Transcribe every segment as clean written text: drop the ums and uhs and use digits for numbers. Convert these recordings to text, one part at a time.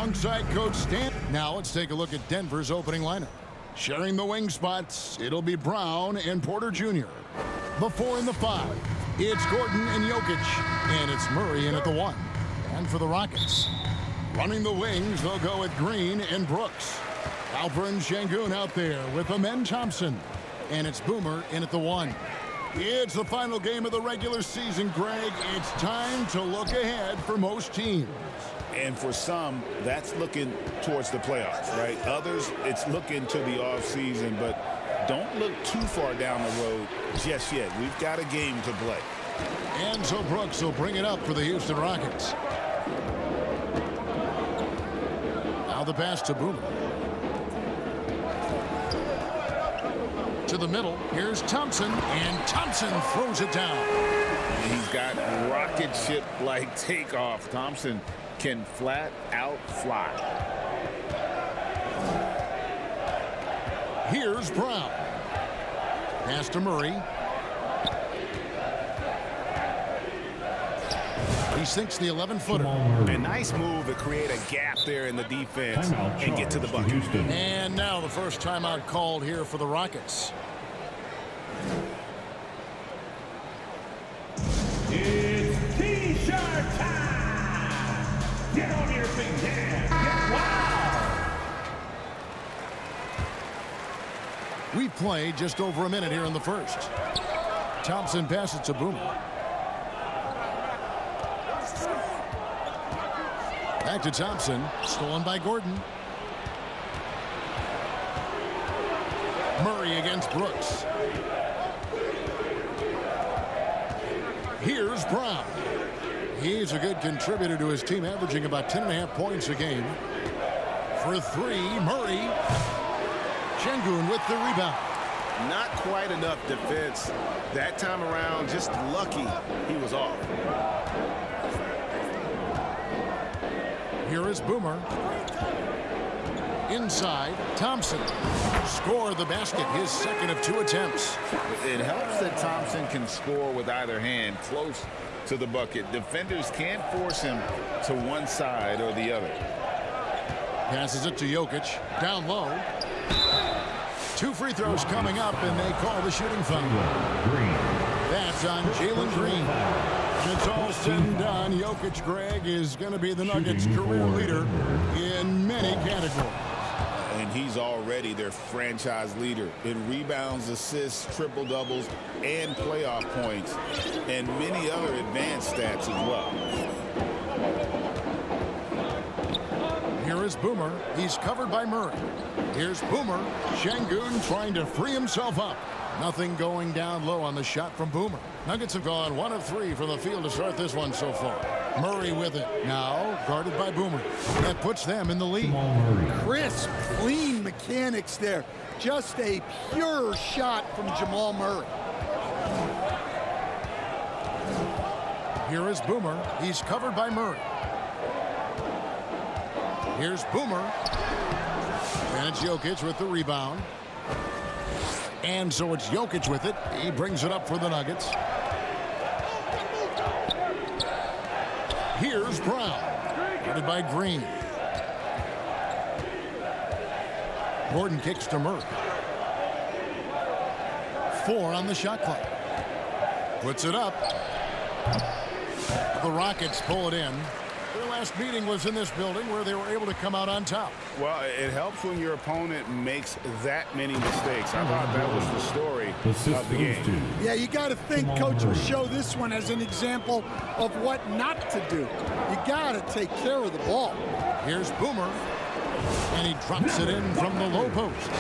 alongside Coach Stan. Now let's take a look at Denver's opening lineup. Sharing the wing spots, it'll be Brown and Porter Jr. The 4 and the 5, it's Gordon and Jokic, and it's Murray in at the 1. And for the Rockets, running the wings, they'll go with Green and Brooks. Alperen Şengün out there with Amen Thompson, and it's Boomer in at the 1. It's the final game of the regular season, Greg. It's time to look ahead for most teams. And for some, that's looking towards the playoffs, right? Others, it's looking to the offseason, but don't look too far down the road just yet. We've got a game to play. And so Brooks will bring it up for the Houston Rockets. Now the pass to Boomer. To the middle, here's Thompson, and Thompson throws it down. He's got rocket ship-like takeoff. Thompson can flat out fly. Here's Brown. Pass to Murray. He sinks the 11-footer. A nice move to create a gap there in the defense and get to the bucket. And now the first timeout called here for the Rockets. It's T-shirt time! Get on your feet, get wild! We've played just over a minute here in the first. Thompson passes to Boomer. Back to Thompson, stolen by Gordon. Murray against Brooks. Here's Brown. He's a good contributor to his team, averaging about 10.5 points a game. For 3, Murray. Şengün with the rebound. Not quite enough defense that time around. Just lucky he was off. Here is Boomer. Inside, Thompson. Score the basket, his second of 2 attempts. It helps that Thompson can score with either hand close to the bucket. Defenders can't force him to one side or the other. Passes it to Jokic. Down low. 2 free throws coming up, and they call the shooting foul. That's on Jalen Green. When it's all said and done, Jokic, Greg, is going to be the Nuggets' career leader in many categories. And he's already their franchise leader in rebounds, assists, triple-doubles, and playoff points, and many other advanced stats as well. Here is Boomer. He's covered by Murray. Here's Boomer. Şengün trying to free himself up. Nothing going down low on the shot from Boomer. Nuggets have gone 1 of 3 from the field to start this one so far. Murray with it. Now guarded by Boomer. That puts them in the lead. Crisp, clean mechanics there. Just a pure shot from Jamal Murray. Here is Boomer. He's covered by Murray. Here's Boomer. And it's Jokic with the rebound. And so it's Jokic with it. He brings it up for the Nuggets. Here's Brown. Guarded by Green. Gordon kicks to Murray. 4 on the shot clock. Puts it up. The Rockets pull it in. Their last meeting was in this building where they were able to come out on top. Well, it helps when your opponent makes that many mistakes. I thought that was the story of the game. Yeah, you got to think Coach will show this one as an example of what not to do. You got to take care of the ball. Here's Boomer, and he drops it in from the low post.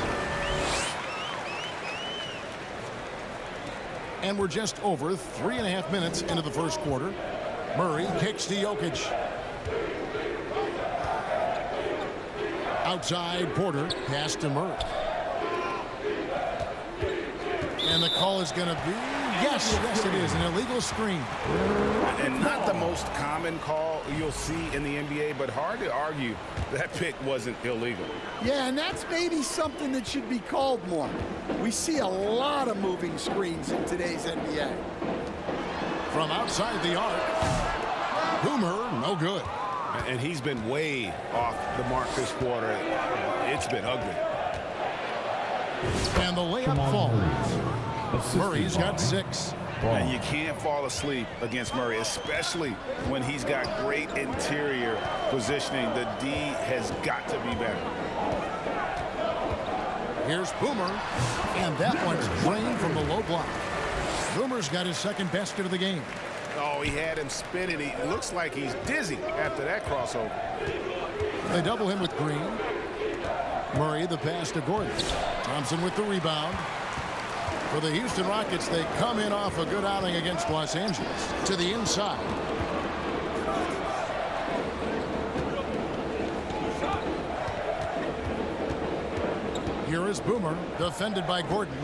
And we're just over 3.5 minutes into the first quarter. Murray kicks to Jokic. Outside, Porter, pass to Murray. And the call is going to be, yes, it is, an illegal screen. And not the most common call you'll see in the NBA, but hard to argue that pick wasn't illegal. Yeah, and that's maybe something that should be called more. We see a lot of moving screens in today's NBA. From outside the arc, Boomer, no good. And he's been way off the mark this quarter. It's been ugly. And the layup falls. Murray's got 6. And you can't fall asleep against Murray, especially when he's got great interior positioning. The D has got to be better. Here's Boomer, and that one's drained from the low block. Boomer's got his second basket of the game. Oh, he had him spinning. He looks like he's dizzy after that crossover. They double him with Green. Murray, the pass to Gordon. Thompson with the rebound. For the Houston Rockets, they come in off a good outing against Los Angeles. To the inside. Here is Boomer, defended by Gordon.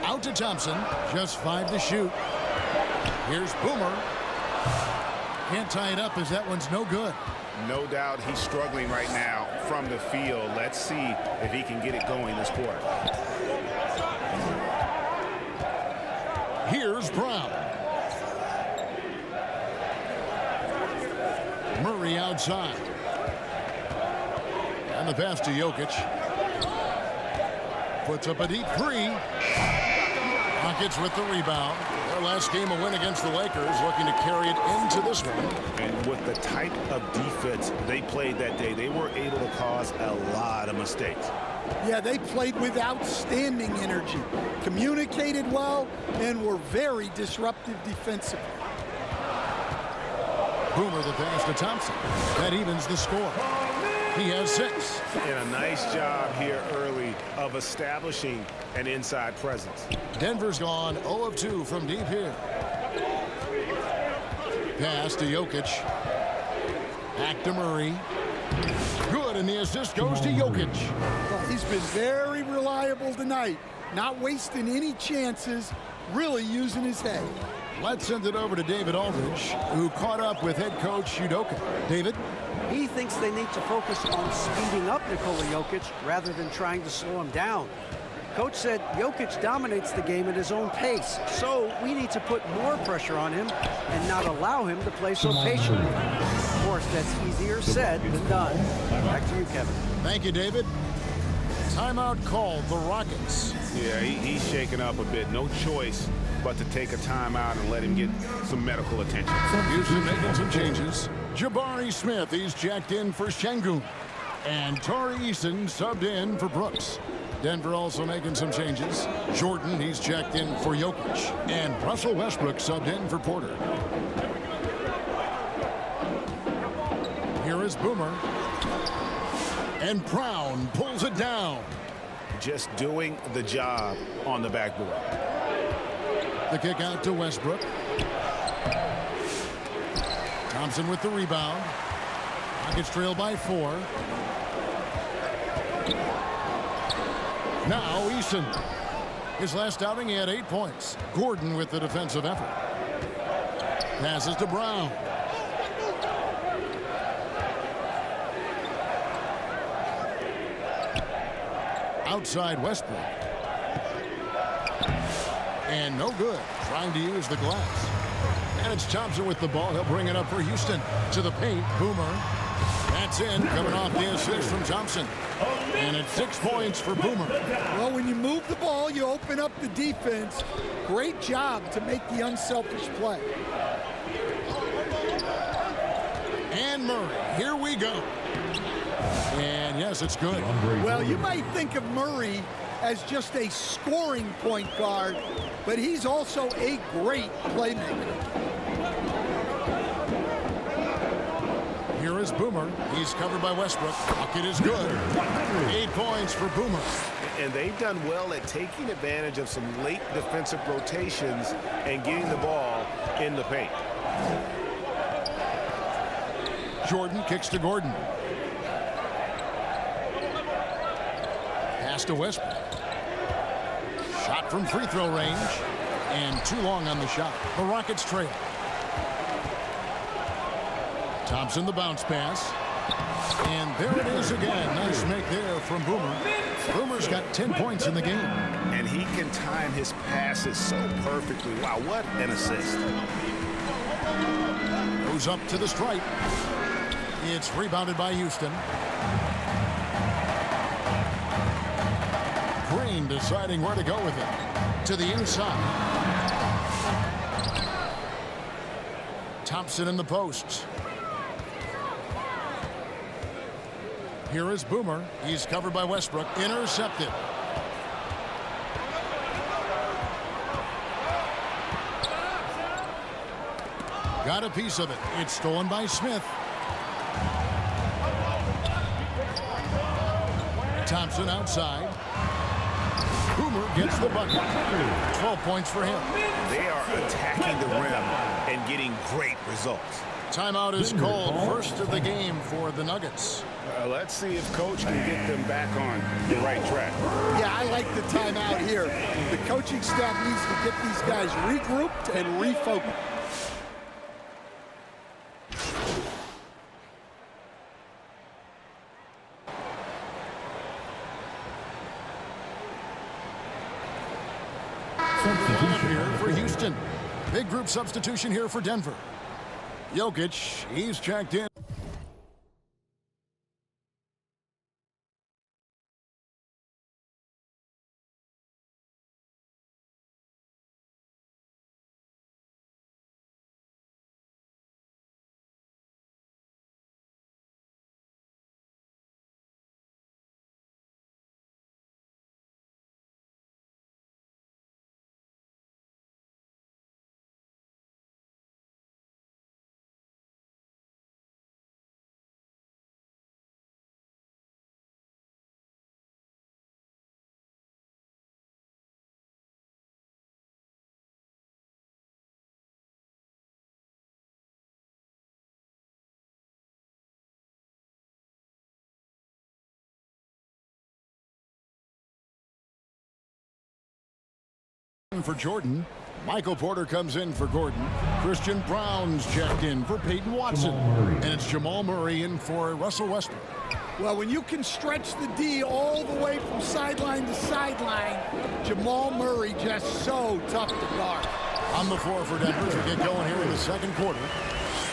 Out to Thompson, just 5 to shoot. Here's Boomer. Can't tie it up as that one's no good. No doubt he's struggling right now from the field. Let's see if he can get it going this quarter. Here's Brown. Murray outside. And the pass to Jokic. Puts up a deep 3. Rockets with the rebound. Their last game a win against the Lakers, looking to carry it into this one. And with the type of defense they played that day, they were able to cause a lot of mistakes. Yeah, they played with outstanding energy, communicated well, and were very disruptive defensively. Boomer the pass to Thompson. That evens the score. He has 6. And a nice job here early of establishing an inside presence. Denver's gone 0 of 2 from deep here. Pass to Jokic. Back to Murray. Good, and the assist goes to Jokic. Well, he's been very reliable tonight, not wasting any chances, really using his head. Let's send it over to David Aldridge, who caught up with head coach Udoka. David? He thinks they need to focus on speeding up Nikola Jokic rather than trying to slow him down. Coach said Jokic dominates the game at his own pace, so we need to put more pressure on him and not allow him to play so patiently. Of course, that's easier said than done. Back to you, Kevin. Thank you, David. Timeout called the Rockets. Yeah, he's shaking up a bit. No choice but to take a timeout and let him get some medical attention. Houston making some changes. Jabari Smith, he's jacked in for Şengün. And Tari Eason subbed in for Brooks. Denver also making some changes. Jordan, he's checked in for Jokic. And Russell Westbrook subbed in for Porter. Here is Boomer. And Brown pulls it down. Just doing the job on the backboard. The kick out to Westbrook. Thompson with the rebound. Rockets trail by 4. Now Eason. His last outing, he had 8 points. Gordon with the defensive effort. Passes to Brown. Outside Westbrook. And no good. Trying to use the glass. And it's Thompson with the ball. He'll bring it up for Houston. To the paint. Boomer. That's in. Coming off the assist from Thompson. And it's 6 points for Boomer. Well, when you move the ball, you open up the defense. Great job to make the unselfish play. And Murray. Here we go. And yes, it's good. Well, you might think of Murray as just a scoring point guard, but he's also a great playmaker. Here is Boomer. He's covered by Westbrook. Bucket is good. 8 points for Boomer. And they've done well at taking advantage of some late defensive rotations and getting the ball in the paint. Jordan kicks to Gordon. Pass to Westbrook. Shot from free throw range. And too long on the shot. The Rockets trail. Thompson the bounce pass. And there it is again. Nice make there from Boomer. Boomer's got 10 points in the game. And he can time his passes so perfectly. Wow, what an assist. Goes up to the stripe. It's rebounded by Houston. Green deciding where to go with it. To the inside. Thompson in the post. Here is Boomer. He's covered by Westbrook. Intercepted. Got a piece of it. It's stolen by Smith. Thompson outside. Boomer gets the bucket. 12 points for him. They are attacking the rim and getting great results. Timeout is called. First of the game for the Nuggets. Let's see if Coach can get them back on the right track. Yeah, I like the timeout here. The coaching staff needs to get these guys regrouped and refocused. Here for Houston. Big group substitution here for Denver. Jokic, he's checked in. For Jordan. Michael Porter comes in for Gordon. Christian Brown's checked in for Peyton Watson. And it's Jamal Murray in for Russell Westbrook. Well, when you can stretch the D all the way from sideline to sideline, Jamal Murray just so tough to guard. On the floor for Denver as we get going here in the second quarter.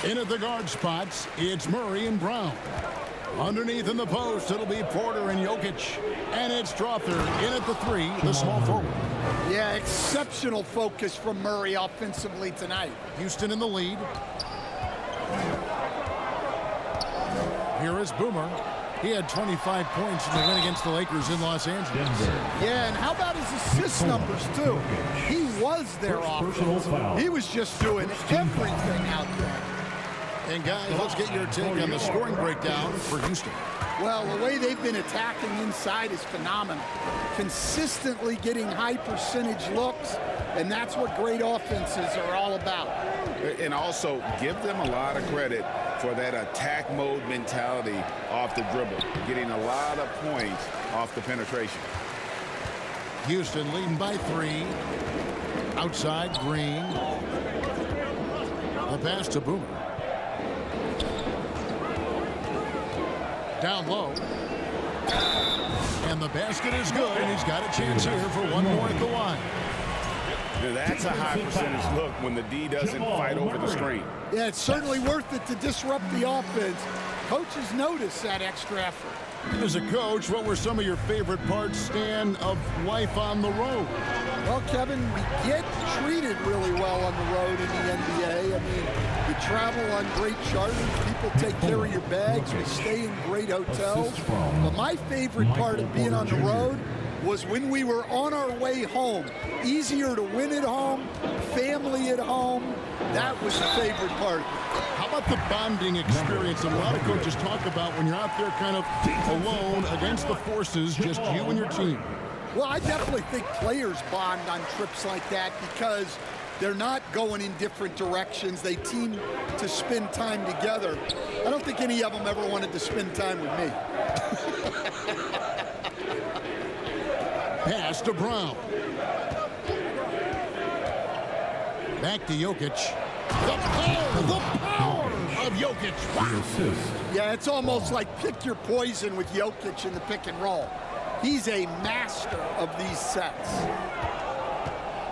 In at the guard spots, it's Murray and Brown. Underneath in the post, it'll be Porter and Jokic. And it's Strother in at the three, the small forward. Yeah, exceptional focus from Murray offensively tonight. Houston in the lead. Here is Boomer. He had 25 points in the win against the Lakers in Los Angeles. Yeah, and how about his assist numbers, too? He was their offense. He was just doing everything out there. And guys, let's get your take on the scoring breakdown for Houston. Well, the way they've been attacking inside is phenomenal. Consistently getting high percentage looks, and that's what great offenses are all about. And also, give them a lot of credit for that attack mode mentality off the dribble, getting a lot of points off the penetration. Houston leading by 3. Outside, Green. The pass to Boomer. Down low. And the basket is good, and he's got a chance here for one more at the line. Now that's a high percentage look when the D doesn't fight over the screen. Yeah, it's certainly worth it to disrupt the offense. Coaches notice that extra effort. As a coach, what were some of your favorite parts, Stan, of life on the road? Well, Kevin, we get treated really well on the road in the NBA. I mean, you travel on great charters. People take care of your bags. We stay in great hotels. But my favorite part of being on the road was when we were on our way home. Easier to win at home, family at home. That was the favorite part. How about the bonding experience that a lot of coaches talk about when you're out there kind of alone against the forces, just you and your team? Well, I definitely think players bond on trips like that because they're not going in different directions. They team to spend time together. I don't think any of them ever wanted to spend time with me. Pass to Brown. Back to Jokic. The power of Jokic. Wow. Yeah, it's almost like pick your poison with Jokic in the pick and roll. He's a master of these sets.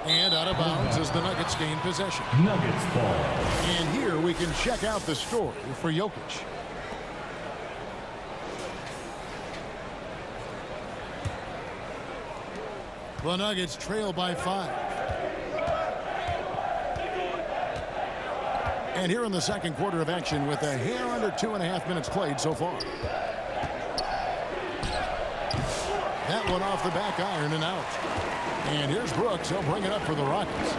And out of bounds as the Nuggets gain possession. Nuggets ball. And here we can check out the story for Jokic. The Nuggets trail by 5. And here in the second quarter of action with a hair under 2.5 minutes played so far. That one off the back iron and out. And here's Brooks. He'll bring it up for the Rockets.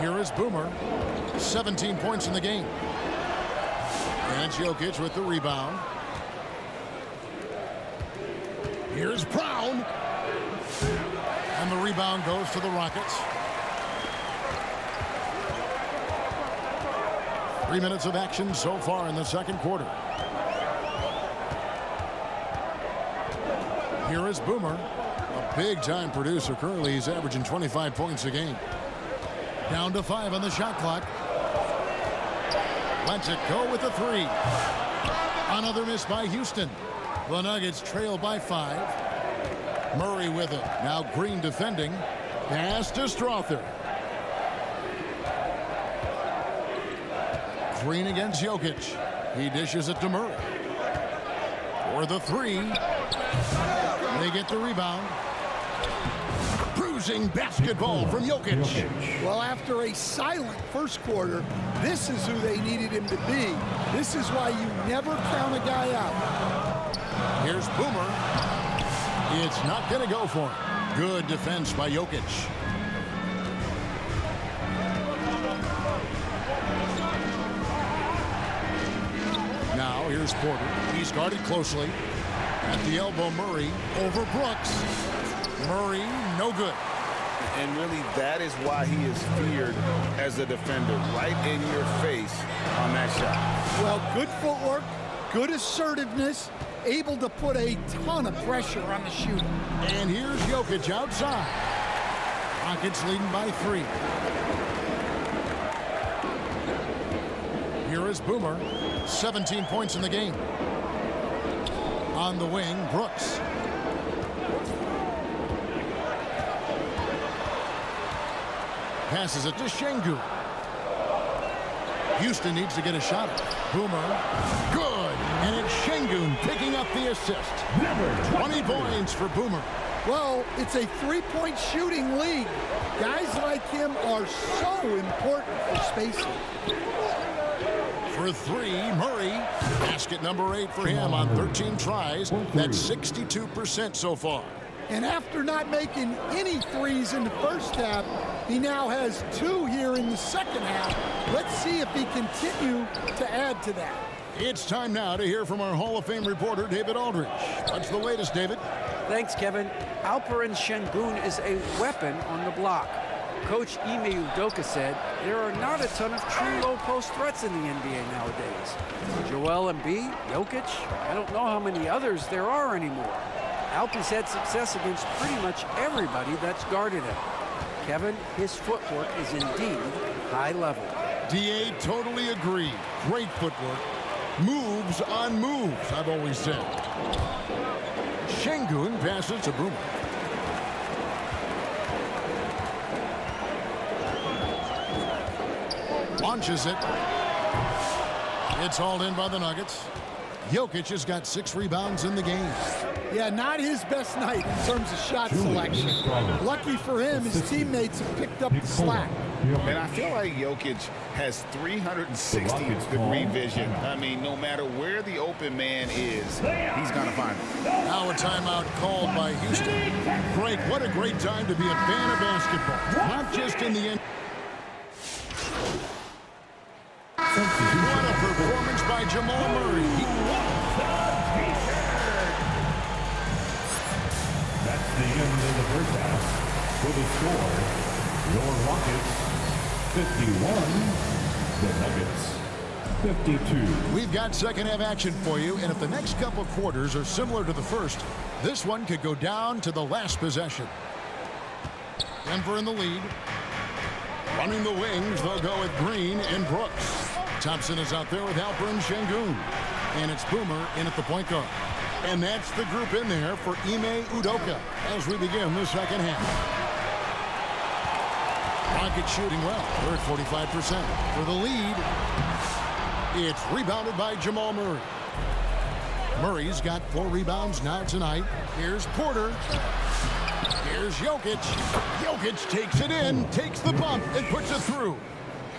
Here is Boomer. 17 points in the game. And it's Jokic with the rebound. Here's Brown. And the rebound goes to the Rockets. 3 minutes of action so far in the second quarter. Here is Boomer, a big-time producer. Currently, he's averaging 25 points a game. Down to 5 on the shot clock. Lets it go with a 3. Another miss by Houston. The Nuggets trail by 5. Murray with it. Now Green defending. Pass to Strother. Green against Jokic. He dishes it to Murray. For the 3. They get the rebound. Bruising basketball from Jokic. Well, after a silent first quarter, this is who they needed him to be. This is why you never count a guy out. Here's Boomer. It's not going to go for him. Good defense by Jokic. Now here's Porter. He's guarded closely. At the elbow, Murray over Brooks. Murray, no good. And really, that is why he is feared as a defender, right in your face on that shot. Well, good footwork, good assertiveness, able to put a ton of pressure on the shooter. And here's Jokic outside. Rockets leading by 3. Here is Boomer. 17 points in the game. On the wing, Brooks. Passes it to Şengün. Houston needs to get a shot. Boomer. Good. And it's Şengün picking up the assist. 20 points for Boomer. Well, it's a three-point shooting league. Guys like him are so important for spacing. For 3, Murray. Basket number 8 for him on 13 tries. That's 62% so far. And after not making any threes in the first half, he now has 2 here in the second half. Let's see if he continue to add to that. It's time now to hear from our Hall of Fame reporter, David Aldridge. What's the latest, David? Thanks, Kevin. Alperen Şengün is a weapon on the block. Coach Ime Udoka said there are not a ton of true low-post threats in the NBA nowadays. Joel Embiid, Jokic, I don't know how many others there are anymore. Alpe's had success against pretty much everybody that's guarded him. Kevin, his footwork is indeed high level. DA totally agree. Great footwork. Moves on moves, I've always said. Şengün passes to Boomer. Launches it. It's hauled in by the Nuggets. Jokic has got 6 rebounds in the game. Yeah, not his best night in terms of shot selection. Lucky for him, his teammates have picked up the slack. And I feel like Jokic has 360-degree vision. I mean, no matter where the open man is, he's going to find him. Now a timeout called by Houston. Greg, what a great time to be a fan of basketball. Not just in the end. What a performance by Jamal Murray. That's the end of the first half. For the score, your Rockets 51, the Nuggets 52. We've got second half action for you, and if the next couple quarters are similar to the first, this one could go down to the last possession. Denver in the lead. Running the wings, they'll go with Green and Brooks. Thompson is out there with Alperen Şengün. And it's Boomer in at the point guard. And that's the group in there for Ime Udoka as we begin the second half. Rockets shooting well. They're at 45%. For the lead, it's rebounded by Jamal Murray. Murray's got 4 rebounds now tonight. Here's Porter. Here's Jokic. Jokic takes it in, takes the bump, and puts it through.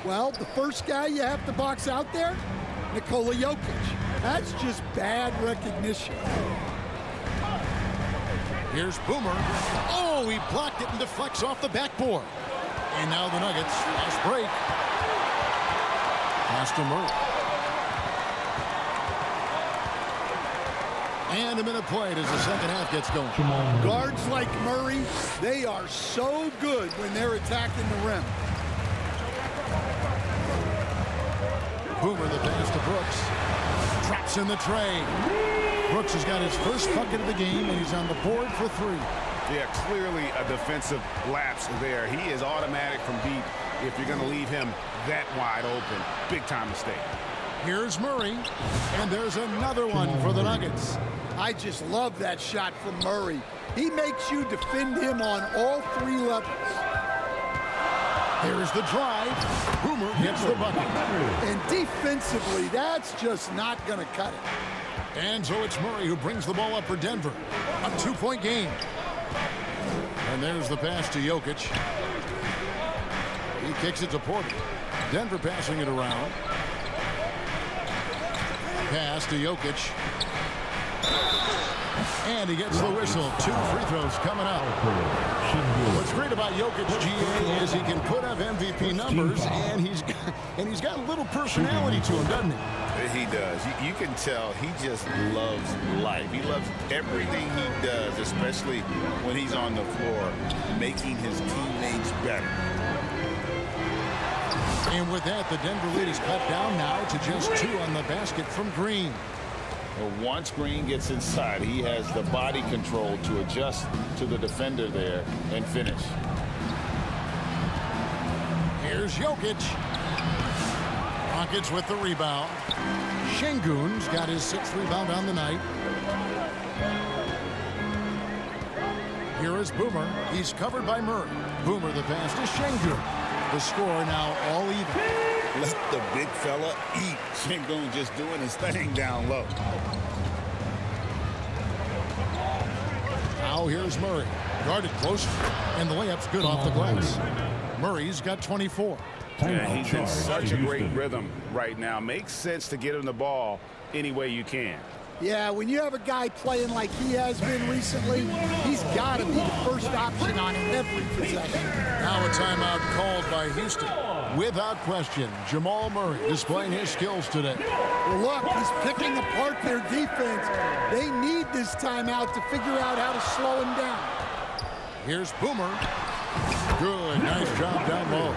Well, the first guy you have to box out there, Nikola Jokic. That's just bad recognition. Here's Boomer. Oh, he blocked it and deflects off the backboard. And now the Nuggets, fast break. Pass to Murray. And a minute played as the second half gets going. Guards like Murray, they are so good when they're attacking the rim. Boomer, the pass to Brooks. Drops in the tray. Brooks has got his first bucket of the game, and he's on the board for 3. Yeah, clearly a defensive lapse there. He is automatic from deep if you're going to leave him that wide open. Big time mistake. Here's Murray, and there's another one for the Nuggets. I just love that shot from Murray. He makes you defend him on all 3 levels. Here's the drive. Boomer gets the bucket. And defensively, that's just not going to cut it. And so it's Murray who brings the ball up for Denver. A 2-point game. And there's the pass to Jokic. He kicks it to Porter. Denver passing it around. Pass to Jokic. And he gets the whistle. 2 free throws coming up. What's great about Jokic, GA, is he can put up MVP numbers, and he's got a little personality to him, doesn't he? He does. You can tell he just loves life. He loves everything he does, especially when he's on the floor, making his teammates better. And with that, the Denver lead is cut down now to just 2 on the basket from Green. Well, once Green gets inside, he has the body control to adjust to the defender there and finish. Here's Jokic. Rockets with the rebound. Şengün's got his 6th rebound on the night. Here is Boomer. He's covered by Murray. Boomer the pass to Şengün. The score now all even. Let the big fella eat. Şengün just doing his thing down low. Now here's Murray. Guarded close, and the layup's good off the glass. Murray's got 24. Yeah, he's in such a great rhythm right now. Makes sense to get him the ball any way you can. Yeah, when you have a guy playing like he has been recently, he's got to be the first option on every possession. Now a timeout called by Houston. Without question, Jamal Murray displaying his skills today. Well, look, he's picking apart their defense. They need this timeout to figure out how to slow him down. Here's Boomer. Good, nice job down low.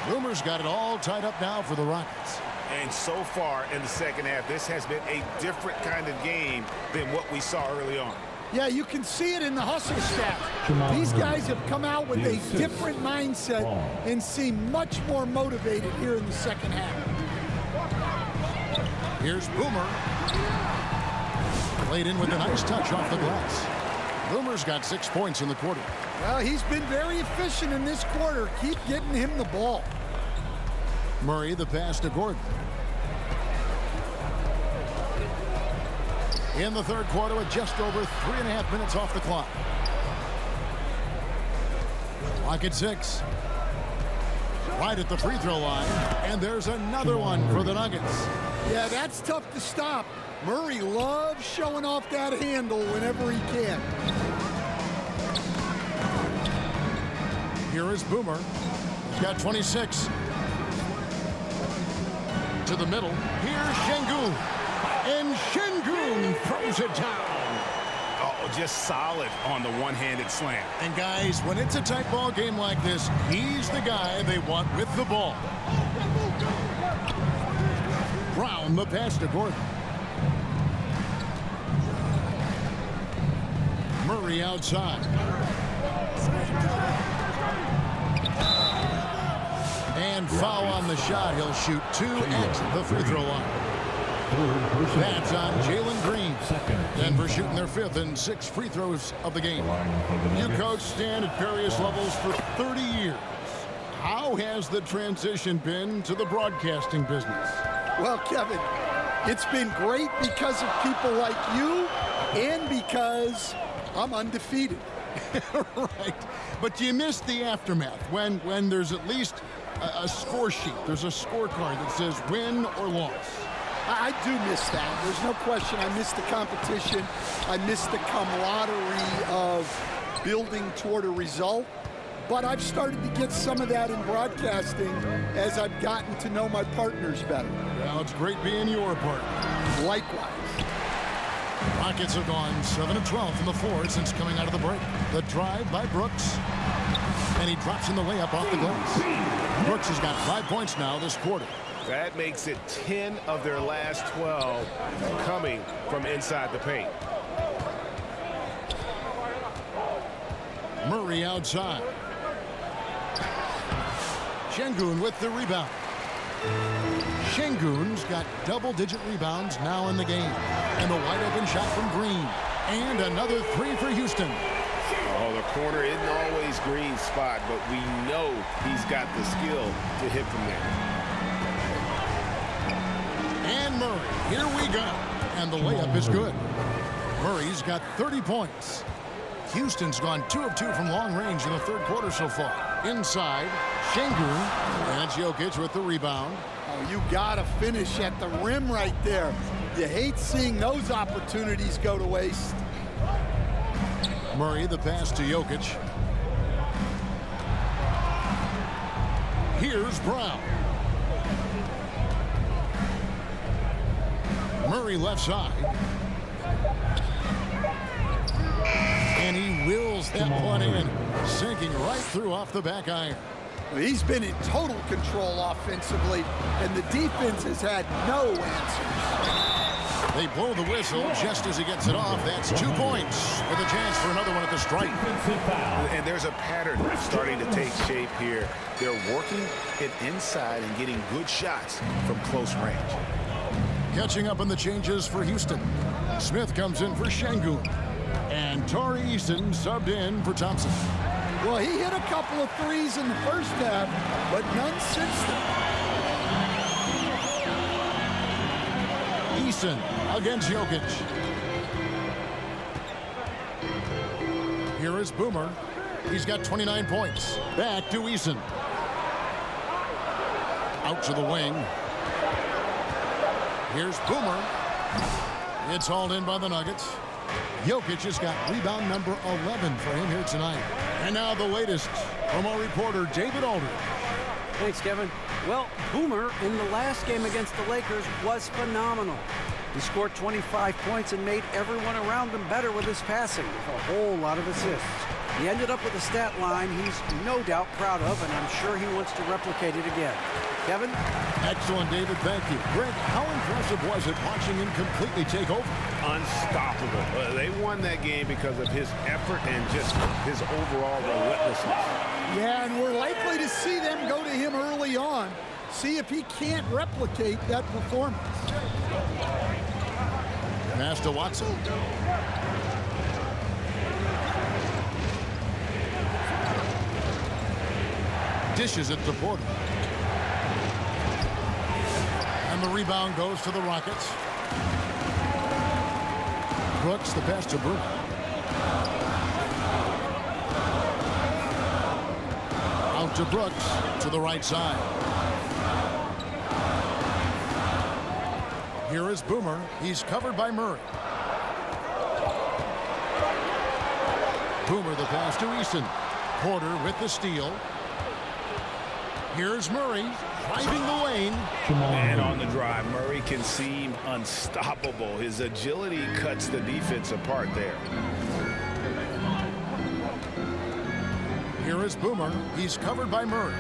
Boomer's got it all tied up now for the Rockets. And so far in the second half, this has been a different kind of game than what we saw early on. Yeah, you can see it in the hustle stats. These guys have come out with a different mindset and seem much more motivated here in the second half. Here's Boomer. Played in with a nice touch off the glass. Boomer's got 6 points in the quarter. Well, he's been very efficient in this quarter. Keep getting him the ball. Murray the pass to Gordon. In the third quarter with just over 3.5 minutes off the clock. Clock at 6. Right at the free throw line. And there's another one for the Nuggets. Yeah, that's tough to stop. Murray loves showing off that handle whenever he can. Here is Boomer. He's got 26. To the middle. Here's Şengün. And Şengün throws it down. Oh, just solid on the one-handed slam. And guys, when it's a tight ball game like this, he's the guy they want with the ball. Brown the pass to Gordon. Murray outside. And foul on the shot. He'll shoot 2 at the free throw line. That's on Jalen Green. Denver shooting their 5th and 6th free throws of the game. You coached Stan at various levels for 30 years. how has the transition been to the broadcasting business? Well, Kevin, it's been great because of people like you and because I'm undefeated. Right. But you missed the aftermath when there's at least a score sheet. There's a scorecard that says win or loss. I do miss that. There's no question. I miss the competition. I miss the camaraderie of building toward a result. But I've started to get some of that in broadcasting as I've gotten to know my partners better. Well, it's great being your partner. Likewise. Rockets have gone 7 of 12 from the floor since coming out of the break. The drive by Brooks. And he drops in the layup off the glass. Brooks has got 5 points now this quarter. That makes it 10 of their last 12 coming from inside the paint. Murray outside. Şengün with the rebound. Şengün's got double-digit rebounds now in the game. And the wide-open shot from Green. And another three for Houston. Oh, the corner isn't always Green's spot, but we know he's got the skill to hit from there. And Murray, here we go. And the layup is good. Murray's got 30 points. Houston's gone 2 of 2 from long range in the third quarter so far. Inside, Şengün, and it's Jokic with the rebound. Oh, you got to finish at the rim right there. You hate seeing those opportunities go to waste. Murray, the pass to Jokic. Here's Brown. Murray left side. And he wills that one in, sinking right through off the back iron. He's been in total control offensively, and the defense has had no answers. They blow the whistle just as he gets it off. That's 2 points with a chance for another one at the stripe. And there's a pattern starting to take shape here. They're working it inside and getting good shots from close range. Catching up on the changes for Houston. Smith comes in for Şengün. And Tari Eason subbed in for Thompson. Well, he hit a couple of threes in the first half, but none since then. Eason against Jokic. Here is Boomer. He's got 29 points. Back to Eason. Out to the wing. Here's Boomer. It's hauled in by the Nuggets. Jokic has got rebound number 11 for him here tonight. And now the latest from our reporter, David Aldridge. Thanks, Kevin. Well, Boomer in the last game against the Lakers was phenomenal. He scored 25 points and made everyone around him better with his passing, with a whole lot of assists. He ended up with a stat line he's no doubt proud of, and I'm sure he wants to replicate it again. Kevin? Excellent, David. Thank you. Greg, how impressive was it watching him completely take over? Unstoppable. They won that game because of his effort and just his overall relentlessness. Yeah, and we're likely to see them go to him early on. See if he can't replicate that performance. Pass to Watson. Dishes it to Porter. And the rebound goes to the Rockets. Brooks, the pass to Bruno. Out to Brooks, to the right side. Here is Boomer. He's covered by Murray. Boomer, the pass to Eason. Porter with the steal. Here's Murray, driving the lane. And on the drive, Murray can seem unstoppable. His agility cuts the defense apart there. Here is Boomer. He's covered by Murray.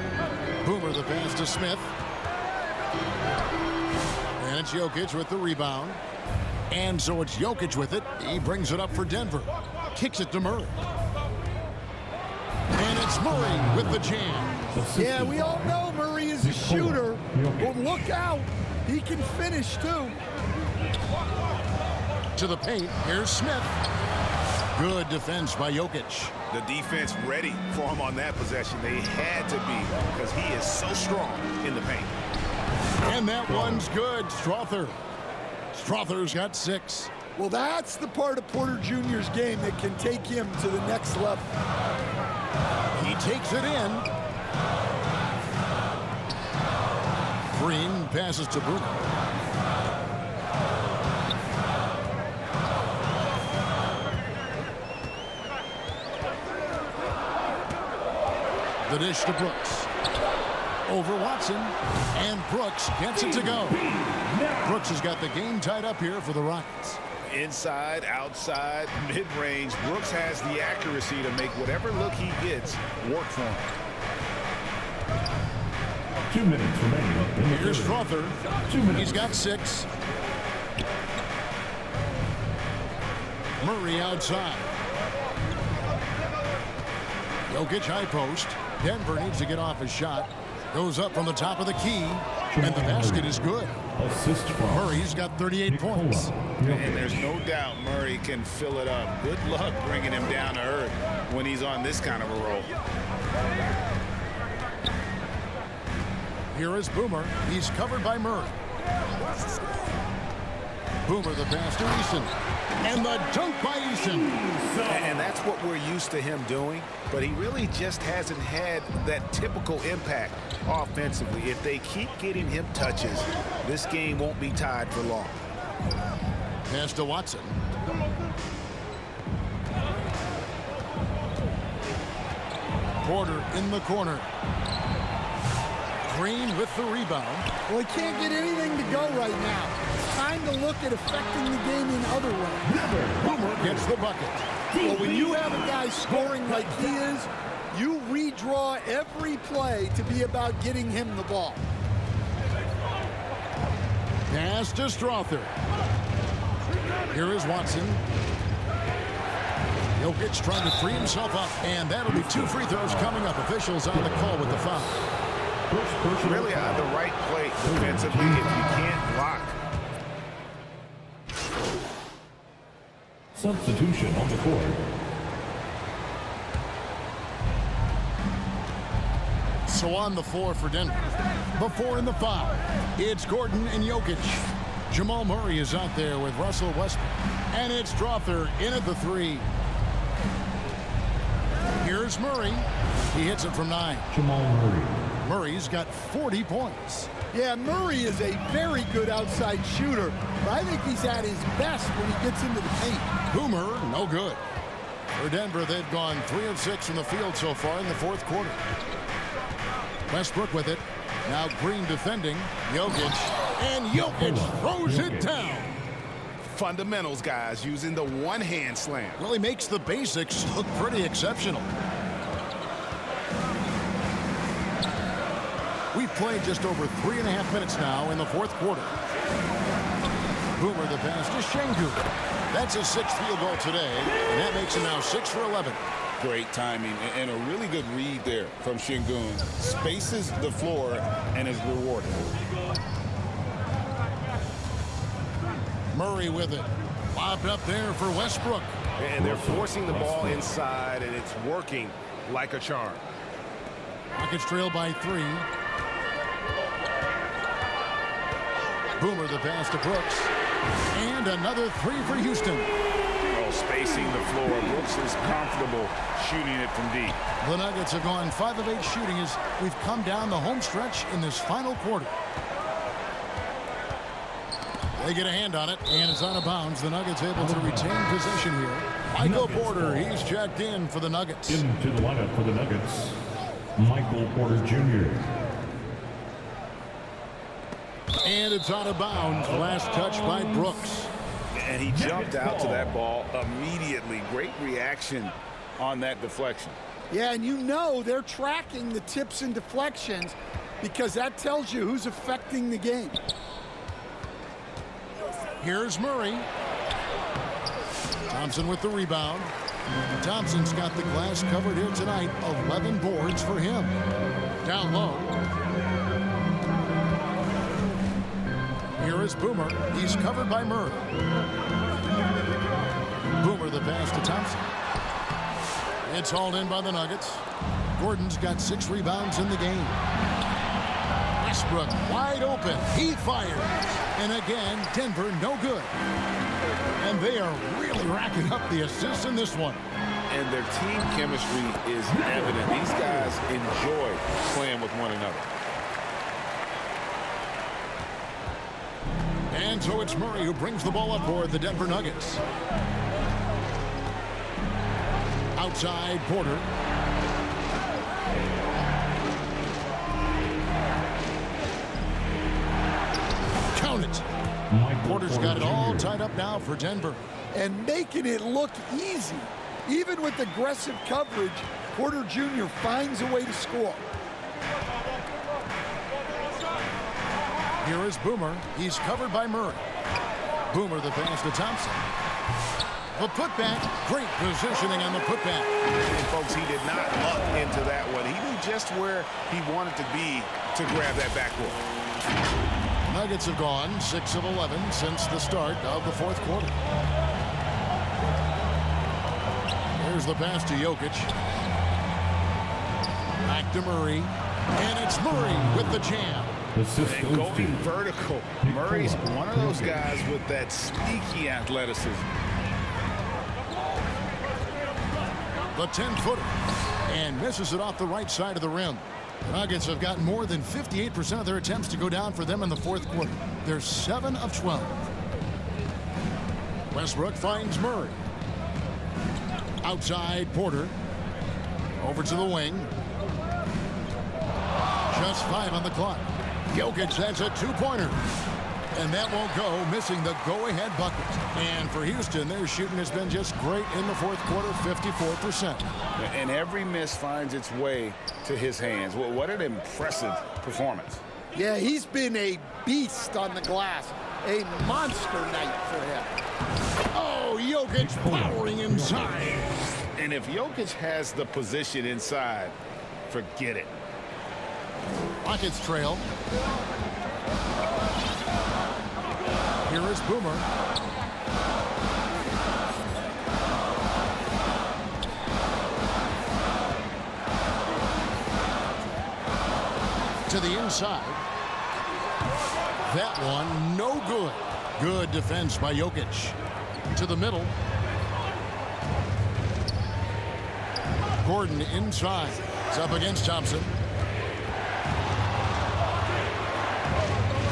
Boomer, the pass to Smith. And it's Jokic with the rebound. And so it's Jokic with it. He brings it up for Denver. Kicks it to Murray. And it's Murray with the jam. Yeah, we all know Murray is a shooter, but look out. He can finish, too. To the paint. Here's Smith. Good defense by Jokic. The defense ready for him on that possession. They had to be because he is so strong in the paint. And that one's good. Strother's got 6. Well, that's the part of Porter Jr.'s game that can take him to the next level. He takes it in. Green passes to Boomer. The dish to Brooks. Over Watson. And Brooks gets it to go. Brooks has got the game tied up here for the Rockets. Inside, outside, mid-range, Brooks has the accuracy to make whatever look he gets work for him. 2 minutes remaining in the Here's third. Strother. 2 minutes. He's got 6. Murray outside. Jokic high post. Denver needs to get off his shot. Goes up from the top of the key. And the basket is good. Assist from Murray's got 38 points. And there's no doubt Murray can fill it up. Good luck bringing him down to earth when he's on this kind of a roll. Here is Boomer. He's covered by Murray. Boomer the pass to Eason. And the dunk by Eason. And that's what we're used to him doing, but he really just hasn't had that typical impact offensively. If they keep getting him touches, this game won't be tied for long. Pass to Watson. Porter in the corner. Green with the rebound. Well, he can't get anything to go right now. It's time to look at affecting the game in other ways. Boomer gets the bucket. Well, when you have a guy scoring like he is, you redraw every play to be about getting him the ball. Pass to Strother. Here is Watson. Jokic trying to free himself up, and that'll be 2 free throws coming up. Officials on the call with the foul. Really on the right play defensively if you can't block. Substitution on the court. So on the floor for Denver. Before in the foul, it's Gordon and Jokic. Jamal Murray is out there with Russell Westbrook. And it's Strother in at the 3. Here's Murray. He hits it from 9. Jamal Murray. Murray's got 40 points. Yeah, Murray is a very good outside shooter, but I think he's at his best when he gets into the paint. Boomer, no good. For Denver, they've gone 3 of 6 from the field so far in the 4th quarter. Westbrook with it. Now Green defending. Jokic. And Jokic throws it down. Fundamentals, guys, using the one-hand slam. Well, he makes the basics look pretty exceptional. We've played just over 3.5 minutes now in the 4th quarter. Boomer the pass to Şengün. That's his 6th field goal today, and that makes him now 6 for 11. Great timing and a really good read there from Şengün. Spaces the floor and is rewarded. Murray with it. Lobbed up there for Westbrook. And they're forcing the ball inside, and it's working like a charm. Rockets trail by 3. Boomer the pass to Brooks. And another 3 for Houston. Oh, spacing the floor. Brooks is comfortable shooting it from deep. The Nuggets have gone 5 of 8 shooting as we've come down the home stretch in this final quarter. They get a hand on it, and it's out of bounds. The Nuggets able to retain possession here. Michael Porter, he's checked in for the Nuggets. Into the lineup for the Nuggets, Michael Porter Jr. And it's out of bounds. Last touch by Brooks. And he jumped out to that ball immediately. Great reaction on that deflection. Yeah, and you know they're tracking the tips and deflections because that tells you who's affecting the game. Here's Murray. Thompson with the rebound. Thompson's got the glass covered here tonight. 11 boards for him. Down low. Here is Boomer. He's covered by Murray. Boomer the pass to Thompson. It's hauled in by the Nuggets. Gordon's got 6 rebounds in the game. Westbrook wide open. He fires. And again, Denver no good. And they are really racking up the assists in this one. And their team chemistry is evident. These guys enjoy playing with one another. And so it's Murray who brings the ball up for the Denver Nuggets. Outside, Porter. Count it. Porter's got it all tied up now for Denver. And making it look easy. Even with aggressive coverage, Porter Jr. finds a way to score. Here is Boomer. He's covered by Murray. Boomer the pass to Thompson. The putback. Great positioning on the putback. And folks, he did not luck into that one. He knew just where he wanted to be to grab that backboard. Nuggets have gone 6 of 11 since the start of the fourth quarter. Here's the pass to Jokic. Back to Murray. And it's Murray with the jam. And going vertical. Murray's one of those guys with that sneaky athleticism. The 10-footer. And misses it off the right side of the rim. The Nuggets have gotten more than 58% of their attempts to go down for them in the fourth quarter. They're 7 of 12. Westbrook finds Murray. Outside, Porter. Over to the wing. Just 5 on the clock. Jokic has a 2-pointer. And that won't go, missing the go-ahead bucket. And for Houston, their shooting has been just great in the fourth quarter, 54%. And every miss finds its way to his hands. Well, what an impressive performance. Yeah, he's been a beast on the glass. A monster night for him. Oh, Jokic powering inside. And if Jokic has the position inside, forget it. Rockets trail. Here is Boomer. To the inside. That one, no good. Good defense by Jokic. To the middle. Gordon inside. It's up against Thompson.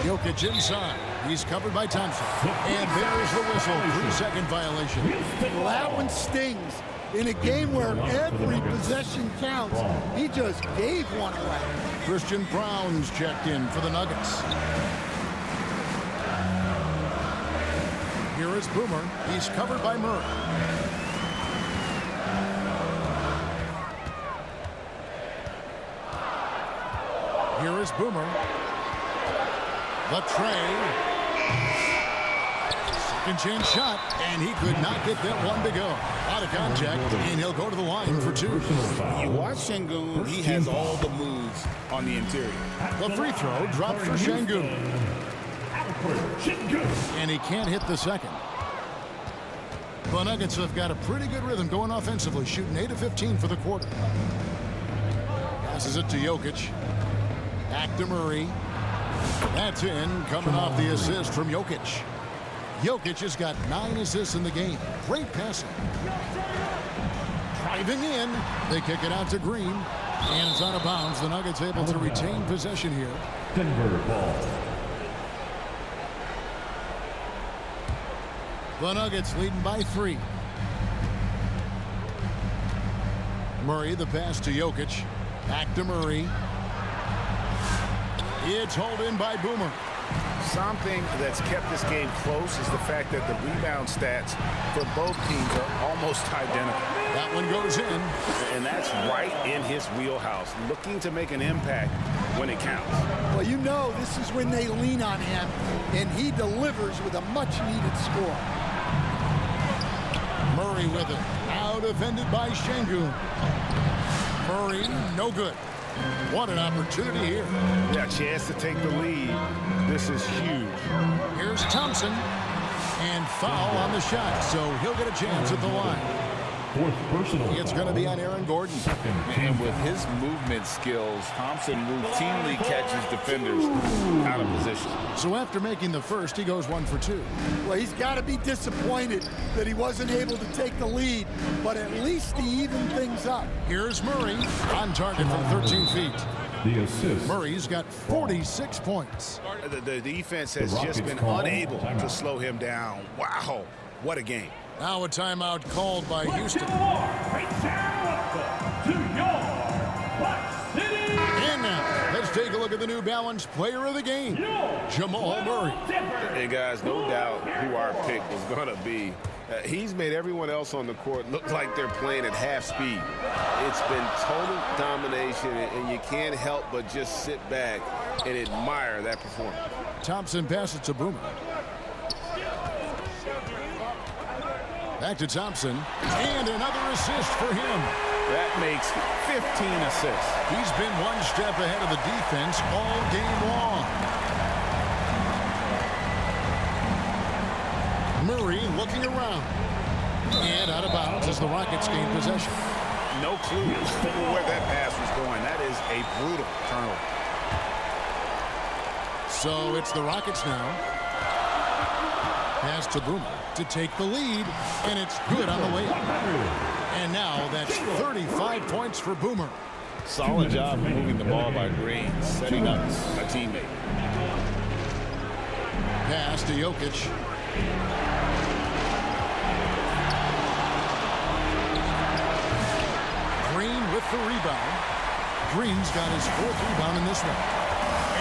Jokic inside. He's covered by Thompson. And there's the whistle. 3-second violation. Well, that one stings. In a game where every possession counts, he just gave one away. Christian Brown's checked in for the Nuggets. Here is Boomer. He's covered by Murray. Here is Boomer. The tray. Second chance shot, and he could not get that one to go. Out of contact, and he'll go to the line for 2. You watch Şengün, he has all the moves on the interior. The free throw dropped for Şengün. And he can't hit the second. The Nuggets have got a pretty good rhythm going offensively, shooting 8 of 15 for the quarter. Passes it to Jokic. Back to Murray. That's in, coming off the assist from Jokic. Jokic has got 9 assists in the game. Great passing. Driving in. They kick it out to Green. And it's out of bounds. The Nuggets able to retain possession here. Denver ball. The Nuggets leading by 3. Murray, the pass to Jokic. Back to Murray. It's hauled in by Boomer. Something that's kept this game close is the fact that the rebound stats for both teams are almost identical. That one goes in. And that's right in his wheelhouse, looking to make an impact when it counts. Well, you know this is when they lean on him, and he delivers with a much-needed score. Murray with it. Now defended by Şengün. Murray, no good. What an opportunity here. Yeah, chance to take the lead. This is huge. Here's Thompson. And foul on the shot, so he'll get a chance at the line. Fourth personal It's foul. going to be on Aaron Gordon. Second team And with foul. his movement skills, Thompson routinely catches defenders out of position. So after making the first, he goes 1 for 2. Well, he's got to be disappointed that he wasn't able to take the lead, but at least he evened things up. Here's Murray on target from 13 feet. The assist. Murray's got 46 points. The defense has The just Rockets been call unable to timeout. slow him down. Wow, what a game. Now a timeout called by Houston. And now, let's take a look at the New Balance player of the game, Jamal Murray. And guys, no doubt who our pick was going to be. He's made everyone else on the court look like they're playing at half speed. It's been total domination, and you can't help but just sit back and admire that performance. Thompson passes to Boomer. Back to Thompson. And another assist for him. That makes 15 assists. He's been one step ahead of the defense all game long. Murray looking around. And out of bounds as the Rockets gain possession. No clue where that pass was going. That is a brutal turnover. So it's the Rockets now. Pass to Boomer to take the lead. And it's good on the way up. And now that's 35 points for Boomer. Solid job moving the ball by Green, setting up a teammate. Pass to Jokic. Green with the rebound. Green's got his 4th rebound in this one.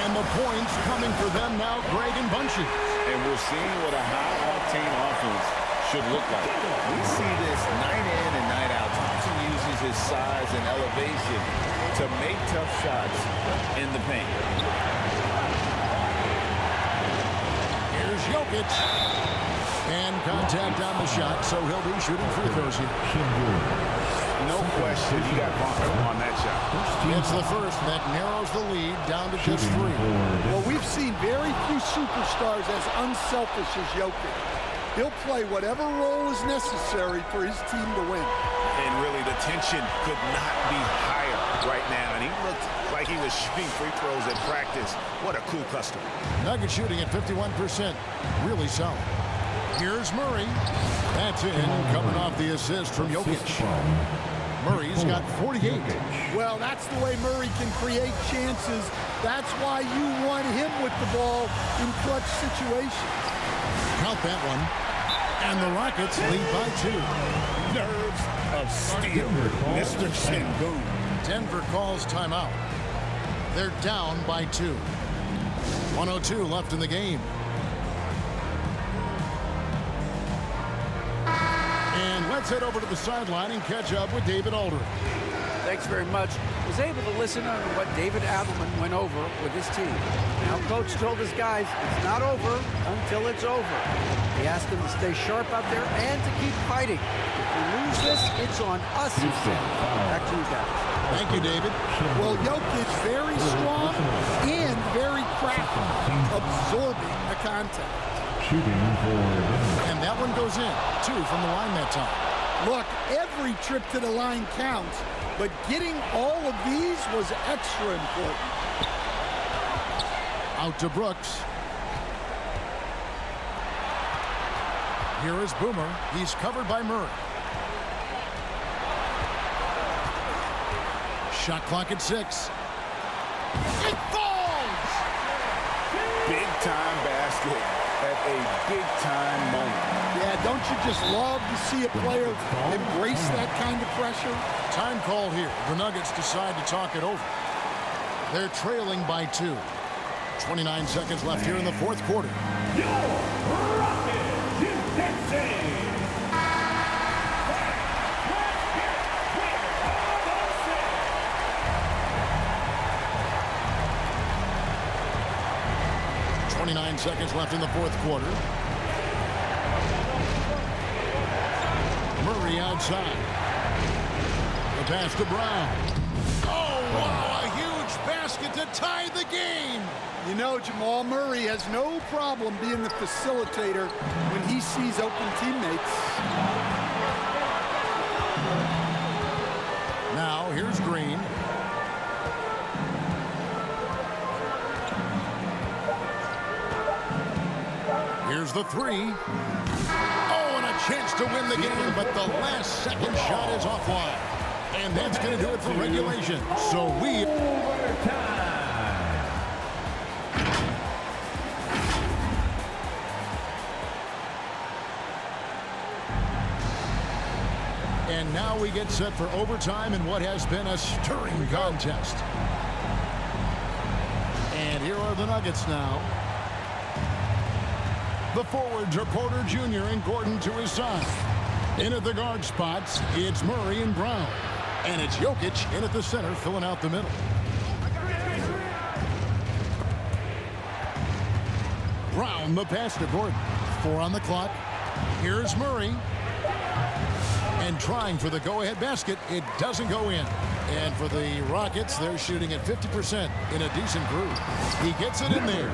And the points coming for them now, Greg and bunches. And we're seeing what a high-octane offense should look like. We see this night in and night out. Thompson uses his size and elevation to make tough shots in the paint. Here's Jokic. And contact on the shot, so he'll be shooting free throws here. No question, he got bumped on that shot. It's the first that narrows the lead down to just 3. Well, we've seen very few superstars as unselfish as Jokic. He'll play whatever role is necessary for his team to win. And really, the tension could not be higher right now. And he looked like he was shooting free throws at practice. What a cool customer. Nuggets shooting at 51%. Really solid. Here's Murray. That's in, coming off the assist from Jokic. Murray's got 48. Well, that's the way Murray can create chances. That's why you want him with the ball in clutch situations. Count that one. And the Rockets lead by 2. Nerves of steel, Mr. Sengun. Denver calls timeout. They're down by 2. 1:02 left in the game. And let's head over to the sideline and catch up with David Aldridge. Thanks very much. Was able to listen to what David Adelman went over with his team. Now, Coach told his guys, it's not over until it's over. He asked them to stay sharp out there and to keep fighting. If we lose this, it's on us, he said. Back to you guys. Thank you, David. Well, Jokic very strong and very crafty, absorbing the contact. Shooting for Denver. And that one goes in. 2 from the line that time. Look, every trip to the line counts, but getting all of these was extra important. Out to Brooks. Here is Boomer. He's covered by Murray. Shot clock at 6. It falls! Big-time basket at a big-time moment. Yeah, don't you just love to see a player embrace that kind of pressure? Time called here. The Nuggets decide to talk it over. They're trailing by 2. 29 seconds left here in the 4th quarter. Your Rockets intensity. 29 seconds left in the 4th quarter. Murray outside. The pass to Brown. Oh, wow, a huge basket to tie the game. You know, Jamal Murray has no problem being the facilitator when he sees open teammates. here's Green. Here's the three. Oh, and a chance to win the game, but the last second shot is offline. And that's going to do it for regulation. So we... And now we get set for overtime in what has been a stirring contest. And here are the Nuggets now. The forwards are Porter Jr. and Gordon to his side. In at the guard spots, it's Murray and Brown. And it's Jokic in at the center, filling out the middle. Brown, the pass to Gordon. 4 on the clock. Here's Murray. And trying for the go-ahead basket. It doesn't go in. And for the Rockets, they're shooting at 50% in a decent groove. He gets it in there.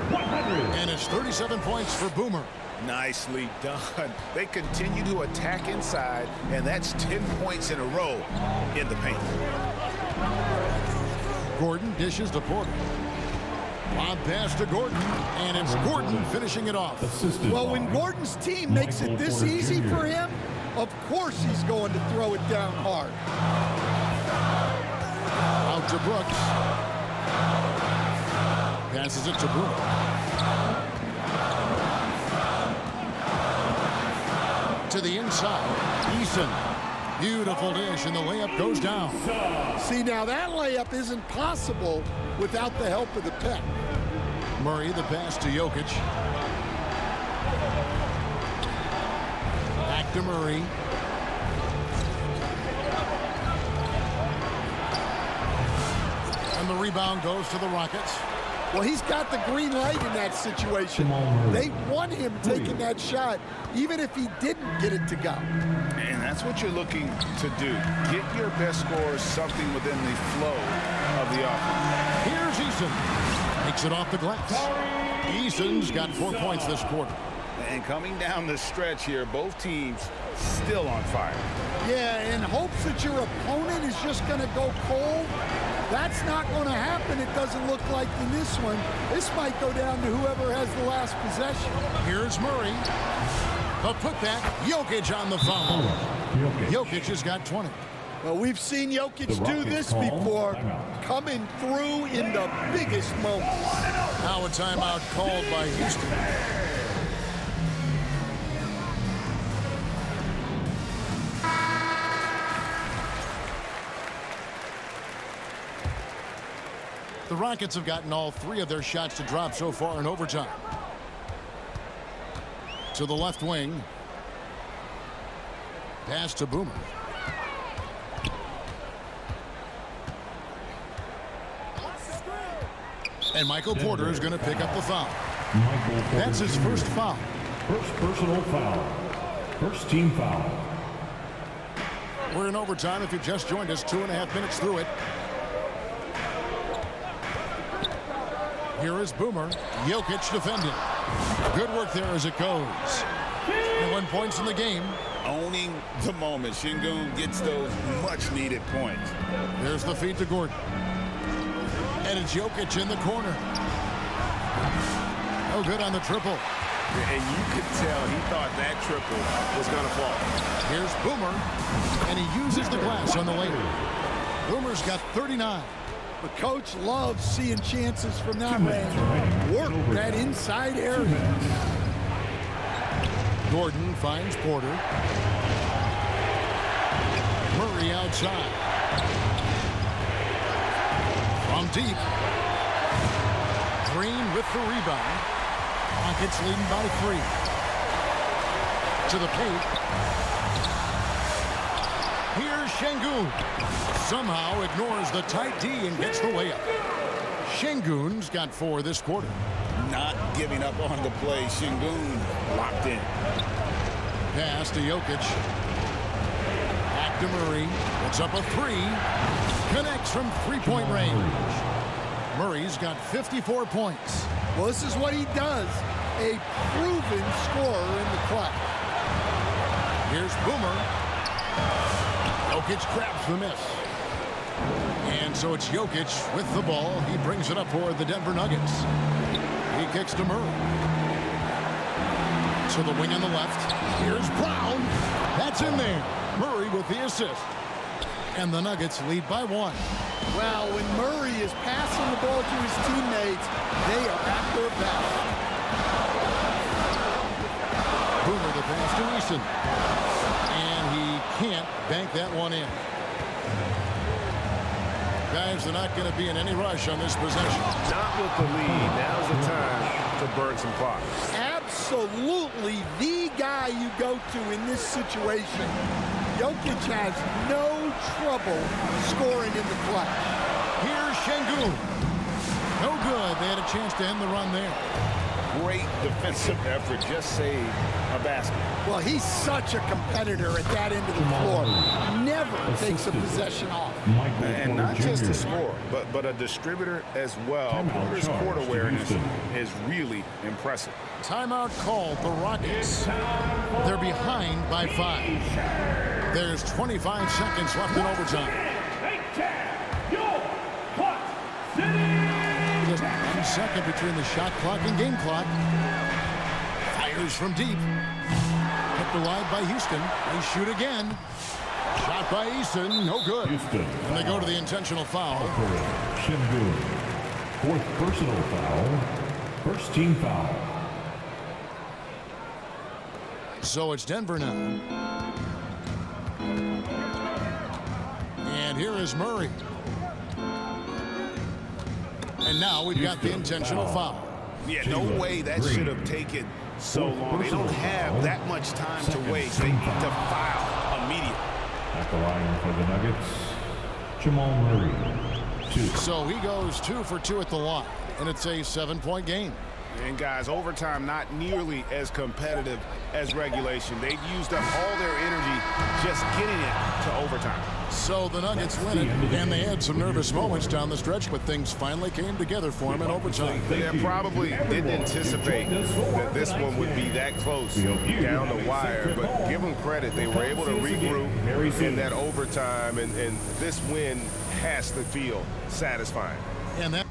And it's 37 points for Boomer. Nicely done. They continue to attack inside, and that's 10 points in a row in the paint. Gordon dishes to Porter. Lob pass to Gordon, and it's Gordon finishing it off. Well, when Gordon's team makes it this easy for him, of course he's going to throw it down hard. Out to Brooks. Passes it to Boomer. To the inside. Eason. Beautiful dish, and the layup goes down. See, now that layup isn't possible without the help of the pick. Murray, the pass to Jokic. Back to Murray. And the rebound goes to the Rockets. Well, he's got the green light in that situation. They want him taking that shot, even if he didn't get it to go. And that's what you're looking to do. Get your best scorers something within the flow of the offense. Here's Eason. Takes it off the glass. Eason's got 4 points this quarter. And coming down the stretch here, both teams still on fire. Yeah, in hopes that your opponent is just going to go cold. That's not going to happen, it doesn't look like in this one. This might go down to whoever has the last possession. Here's Murray. The putback. Jokic on the foul. Jokic has got 20. Well, we've seen Jokic do this before, coming through in the biggest moments. Now a timeout called by Houston. The Rockets have gotten all 3 of their shots to drop so far in overtime. To the left wing. Pass to Boomer. And Michael Porter is going to pick up the foul. That's his first foul. First personal foul. First team foul. We're in overtime. If you just joined us, 2.5 minutes through it. Here is Boomer. Jokic defending. Good work there as it goes. And 1 point in the game. Owning the moment. Şengün gets those much-needed points. There's the feed to Gordon. And it's Jokic in the corner. No good on the triple. And you could tell he thought that triple was going to fall. Here's Boomer. And he uses the glass on the layup. Boomer's got 39. The coach loves seeing chances from that range. Work that inside area. Gordon finds Porter. Murray outside. From deep. Green with the rebound. Rockets leading by 3. To the paint. Here's Şengün. Somehow ignores the tight D and gets the layup. Şengün's got 4 this quarter. Not giving up on the play. Şengün locked in. Pass to Jokic. Back to Murray. Puts up a 3. Connects from 3-point range. Murray's got 54 points. Well, this is what he does. A proven scorer in the clutch. Here's Boomer. Jokic grabs the miss. And so it's Jokic with the ball. He brings it up for the Denver Nuggets. He kicks to Murray. To the wing on the left. Here's Brown. That's in there. Murray with the assist. And the Nuggets lead by 1. Well, when Murray is passing the ball to his teammates, they are at their best. Boomer the pass to Eason. And he can't bank that one in. Guys, they're not going to be in any rush on this possession. Not with the lead. Now's the time to burn some clock. Absolutely the guy you go to in this situation. Jokic has no trouble scoring in the clutch. Here's Şengün. No good. They had a chance to end the run there. Great defensive effort. Just saved a basket. Well, he's such a competitor at that end of the floor. Never takes a possession off. And not just a scorer, but a distributor as well. Porter's court awareness is really impressive. Timeout called the Rockets. They're behind by 5. There's 25 seconds left in overtime. Just 1 second between the shot clock and game clock. Fires from deep. Kept alive by Houston. They shoot again. Shot by Eason. No good. Houston. And they go to the intentional foul. Şengün. 4th personal foul. First team foul. So it's Denver now. And here is Murray. And now we've got the intentional foul. Yeah, no way that should have taken so long. They don't have that much time to waste. They need to foul immediately. At the line for the Nuggets, Jamal Murray, 2. So he goes 2 for 2 at the line. And it's a 7-point game. And guys, overtime not nearly as competitive as regulation. They've used up all their energy just getting it to overtime. So the Nuggets win it, and they had some nervous moments down the stretch, but things finally came together for them in overtime. They probably didn't anticipate that this one would be that close down the wire, but give them credit. They were able to regroup in that overtime, and this win has to feel satisfying. And that